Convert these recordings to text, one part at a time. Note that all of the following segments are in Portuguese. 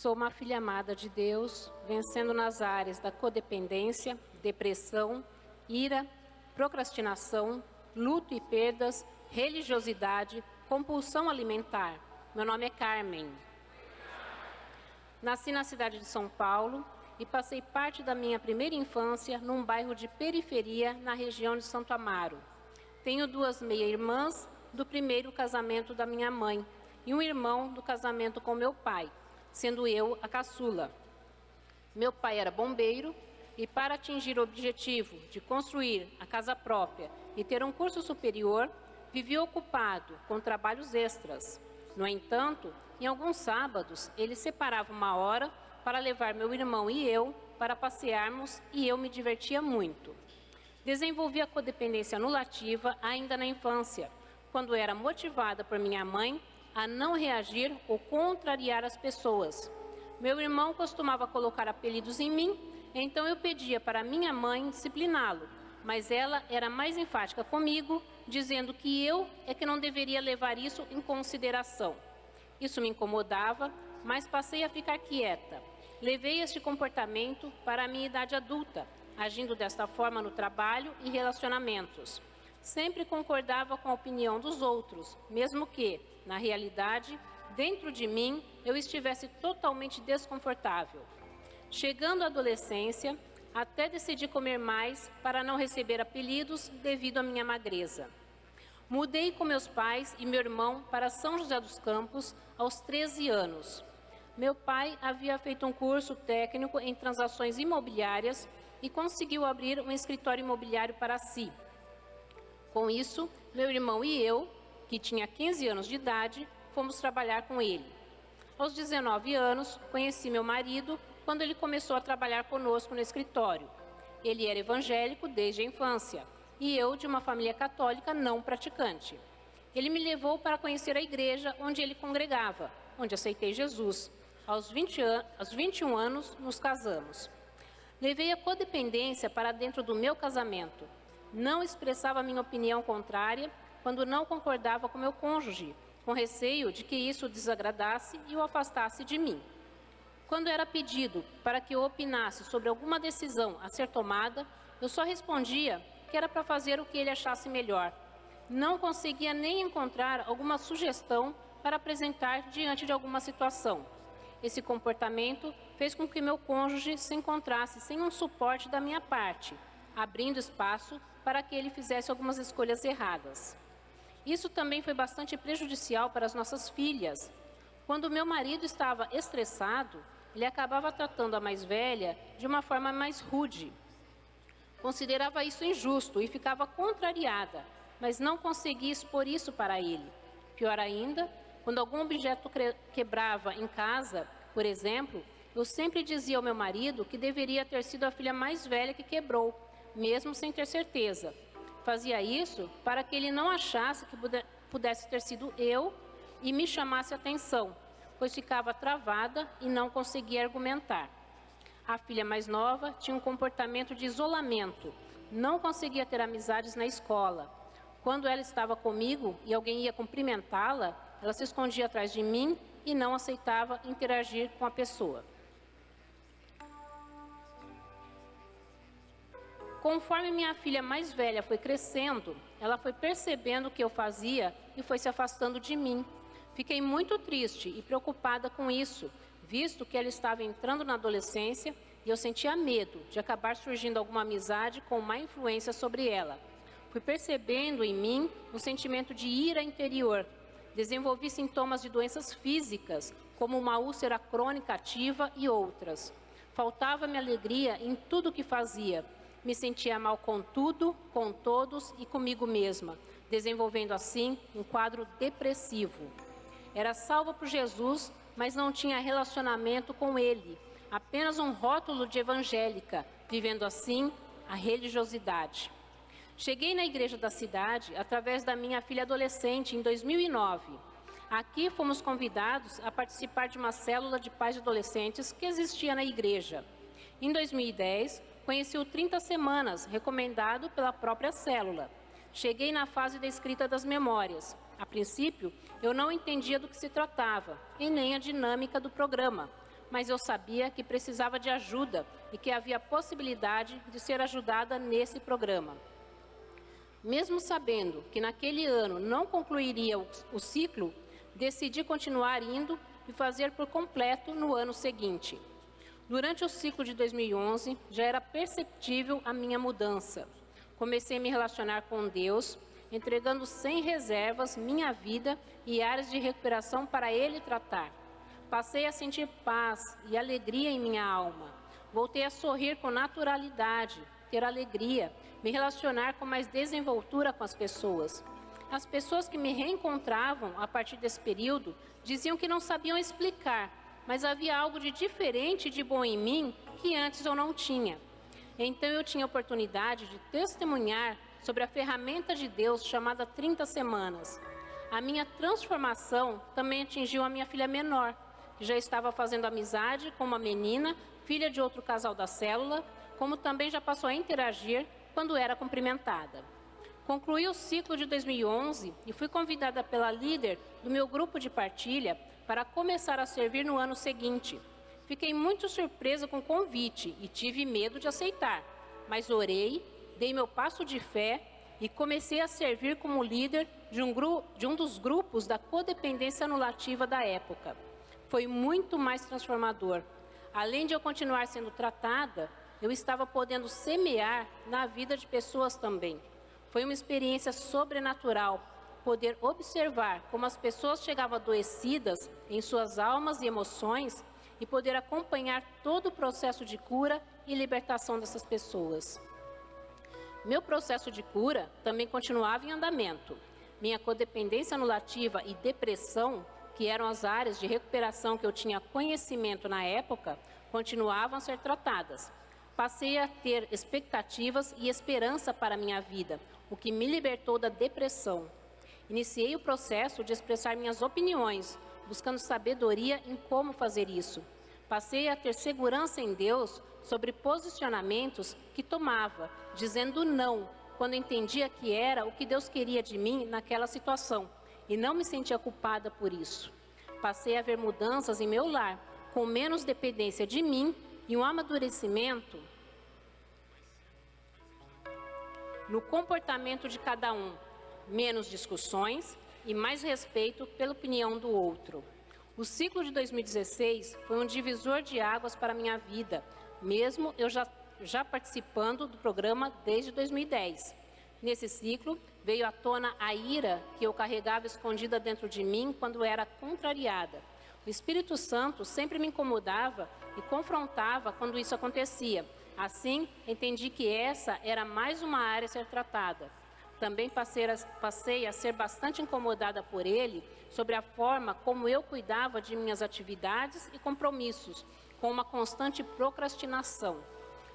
Sou uma filha amada de Deus, vencendo nas áreas da codependência, depressão, ira, procrastinação, luto e perdas, religiosidade, compulsão alimentar. Meu nome é Carmen. Nasci na cidade de São Paulo e passei parte da minha primeira infância num bairro de periferia na região de Santo Amaro. Tenho 2 meia-irmãs do primeiro casamento da minha mãe e um irmão do casamento com meu pai, sendo eu a caçula. Meu pai era bombeiro e, para atingir o objetivo de construir a casa própria e ter um curso superior, vivia ocupado com trabalhos extras. No entanto, em alguns sábados, ele separava uma hora para levar meu irmão e eu para passearmos e eu me divertia muito. Desenvolvi a codependência anulativa ainda na infância, quando era motivada por minha mãe a não reagir ou contrariar as pessoas. Meu irmão costumava colocar apelidos em mim, então eu pedia para minha mãe discipliná-lo, mas ela era mais enfática comigo, dizendo que eu é que não deveria levar isso em consideração. Isso me incomodava, mas passei a ficar quieta. Levei este comportamento para a minha idade adulta, agindo desta forma no trabalho e relacionamentos. Sempre concordava com a opinião dos outros, mesmo que, na realidade, dentro de mim, eu estivesse totalmente desconfortável. Chegando à adolescência, até decidi comer mais para não receber apelidos devido à minha magreza. Mudei com meus pais e meu irmão para São José dos Campos aos 13 anos. Meu pai havia feito um curso técnico em transações imobiliárias e conseguiu abrir um escritório imobiliário para si. Com isso, meu irmão e eu, que tinha 15 anos de idade, fomos trabalhar com ele. Aos 19 anos, conheci meu marido quando ele começou a trabalhar conosco no escritório. Ele era evangélico desde a infância e eu de uma família católica não praticante. Ele me levou para conhecer a igreja onde ele congregava, onde aceitei Jesus. Aos 21 anos, nos casamos. Levei a codependência para dentro do meu casamento. Não expressava minha opinião contrária quando não concordava com meu cônjuge, com receio de que isso o desagradasse e o afastasse de mim. Quando era pedido para que eu opinasse sobre alguma decisão a ser tomada, eu só respondia que era para fazer o que ele achasse melhor. Não conseguia nem encontrar alguma sugestão para apresentar diante de alguma situação. Esse comportamento fez com que meu cônjuge se encontrasse sem um suporte da minha parte, abrindo espaço para que ele fizesse algumas escolhas erradas. Isso também foi bastante prejudicial para as nossas filhas. Quando meu marido estava estressado, ele acabava tratando a mais velha de uma forma mais rude. Considerava isso injusto e ficava contrariada, mas não conseguia expor isso para ele. Pior ainda, quando algum objeto quebrava em casa, por exemplo, eu sempre dizia ao meu marido que deveria ter sido a filha mais velha que quebrou, mesmo sem ter certeza. Fazia isso para que ele não achasse que pudesse ter sido eu e me chamasse a atenção, pois ficava travada e não conseguia argumentar. A filha mais nova tinha um comportamento de isolamento, não conseguia ter amizades na escola. Quando ela estava comigo e alguém ia cumprimentá-la, ela se escondia atrás de mim e não aceitava interagir com a pessoa. Conforme minha filha mais velha foi crescendo, ela foi percebendo o que eu fazia e foi se afastando de mim. Fiquei muito triste e preocupada com isso, visto que ela estava entrando na adolescência e eu sentia medo de acabar surgindo alguma amizade com má influência sobre ela. Fui percebendo em mim um sentimento de ira interior. Desenvolvi sintomas de doenças físicas, como uma úlcera crônica ativa e outras. Faltava-me alegria em tudo o que fazia. Me sentia mal com tudo, com todos e comigo mesma, desenvolvendo assim um quadro depressivo. Era salva por Jesus, mas não tinha relacionamento com Ele, apenas um rótulo de evangélica, vivendo assim a religiosidade. Cheguei na igreja da cidade através da minha filha adolescente em 2009. Aqui fomos convidados a participar de uma célula de pais de adolescentes que existia na igreja. Em 2010, conheci o 30 Semanas, recomendado pela própria célula. Cheguei na fase da escrita das memórias. A princípio, eu não entendia do que se tratava, e nem a dinâmica do programa. mas eu sabia que precisava de ajuda e que havia possibilidade de ser ajudada nesse programa. Mesmo sabendo que naquele ano não concluiria o ciclo, decidi continuar indo e fazer por completo no ano seguinte. Durante o ciclo de 2011, já era perceptível a minha mudança. Comecei a me relacionar com Deus, entregando sem reservas minha vida e áreas de recuperação para Ele tratar. Passei a sentir paz e alegria em minha alma. Voltei a sorrir com naturalidade, ter alegria, me relacionar com mais desenvoltura com as pessoas. As pessoas que me reencontravam a partir desse período diziam que não sabiam explicar, mas havia algo de diferente e de bom em mim que antes eu não tinha. Então eu tinha a oportunidade de testemunhar sobre a ferramenta de Deus chamada 30 semanas. A minha transformação também atingiu a minha filha menor, que já estava fazendo amizade com uma menina, filha de outro casal da célula, como também já passou a interagir quando era cumprimentada. Concluí o ciclo de 2011 e fui convidada pela líder do meu grupo de partilha para começar a servir no ano seguinte. Fiquei muito surpresa com o convite e tive medo de aceitar, mas orei, dei meu passo de fé e comecei a servir como líder de um dos grupos da codependência anulativa da época. Foi muito mais transformador. Além de eu continuar sendo tratada, eu estava podendo semear na vida de pessoas também. Foi uma experiência sobrenatural, poder observar como as pessoas chegavam adoecidas em suas almas e emoções e poder acompanhar todo o processo de cura e libertação dessas pessoas. Meu processo de cura também continuava em andamento. Minha codependência anulativa e depressão, que eram as áreas de recuperação que eu tinha conhecimento na época, continuavam a ser tratadas. Passei a ter expectativas e esperança para a minha vida, o que me libertou da depressão. Iniciei o processo de expressar minhas opiniões, buscando sabedoria em como fazer isso. Passei a ter segurança em Deus sobre posicionamentos que tomava, dizendo não, quando entendia que era o que Deus queria de mim naquela situação, e não me sentia culpada por isso. Passei a ver mudanças em meu lar, com menos dependência de mim e um amadurecimento no comportamento de cada um, menos discussões e mais respeito pela opinião do outro. O ciclo de 2016 foi um divisor de águas para a minha vida, mesmo eu já participando do programa desde 2010. Nesse ciclo, veio à tona a ira que eu carregava escondida dentro de mim quando era contrariada. O Espírito Santo sempre me incomodava e confrontava quando isso acontecia. Assim, entendi que essa era mais uma área a ser tratada. Também passei a ser bastante incomodada por ele sobre a forma como eu cuidava de minhas atividades e compromissos, com uma constante procrastinação.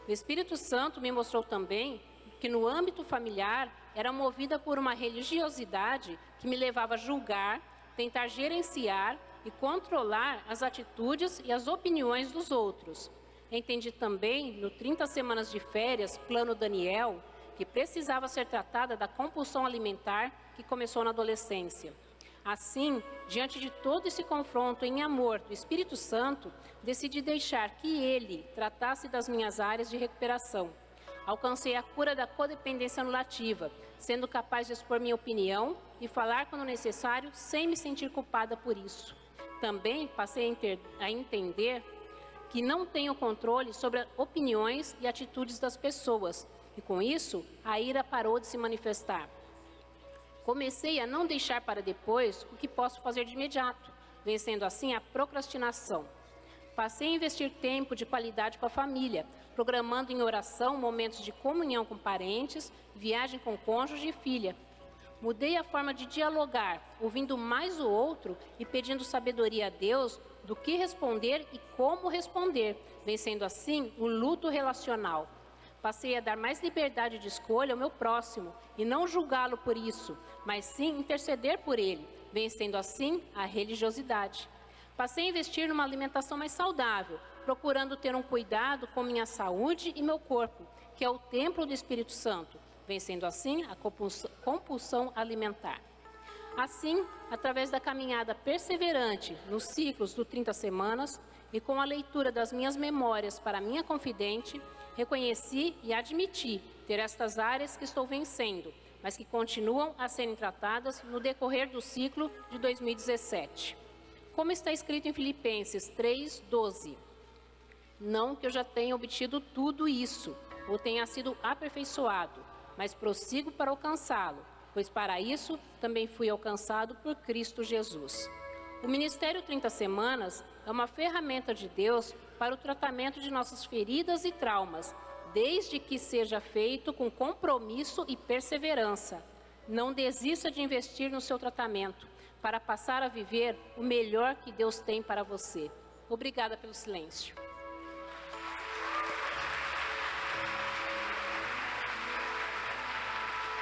O Espírito Santo me mostrou também que no âmbito familiar era movida por uma religiosidade que me levava a julgar, tentar gerenciar e controlar as atitudes e as opiniões dos outros. Entendi também, no 30 semanas de férias, Plano Daniel, que precisava ser tratada da compulsão alimentar que começou na adolescência. Assim, diante de todo esse confronto em amor do Espírito Santo, decidi deixar que ele tratasse das minhas áreas de recuperação. Alcancei a cura da codependência anulativa, sendo capaz de expor minha opinião e falar quando necessário, sem me sentir culpada por isso. Também passei a entender que não tenho controle sobre opiniões e atitudes das pessoas, e com isso, a ira parou de se manifestar. Comecei a não deixar para depois o que posso fazer de imediato, vencendo assim a procrastinação. Passei a investir tempo de qualidade com a família, programando em oração momentos de comunhão com parentes, viagem com cônjuge e filha. Mudei a forma de dialogar, ouvindo mais o outro e pedindo sabedoria a Deus do que responder e como responder, vencendo assim o luto relacional. Passei a dar mais liberdade de escolha ao meu próximo e não julgá-lo por isso, mas sim interceder por ele, vencendo assim a religiosidade. Passei a investir numa alimentação mais saudável, procurando ter um cuidado com minha saúde e meu corpo, que é o templo do Espírito Santo, vencendo assim a compulsão alimentar. Assim, através da caminhada perseverante nos ciclos do 30 semanas e com a leitura das minhas memórias para minha confidente, reconheci e admiti ter estas áreas que estou vencendo, mas que continuam a serem tratadas no decorrer do ciclo de 2017. Como está escrito em Filipenses 3:12, não que eu já tenha obtido tudo isso, ou tenha sido aperfeiçoado, mas prossigo para alcançá-lo, pois para isso também fui alcançado por Cristo Jesus. O Ministério 30 Semanas é uma ferramenta de Deus para o tratamento de nossas feridas e traumas, desde que seja feito com compromisso e perseverança. Não desista de investir no seu tratamento, para passar a viver o melhor que Deus tem para você. Obrigada pelo silêncio.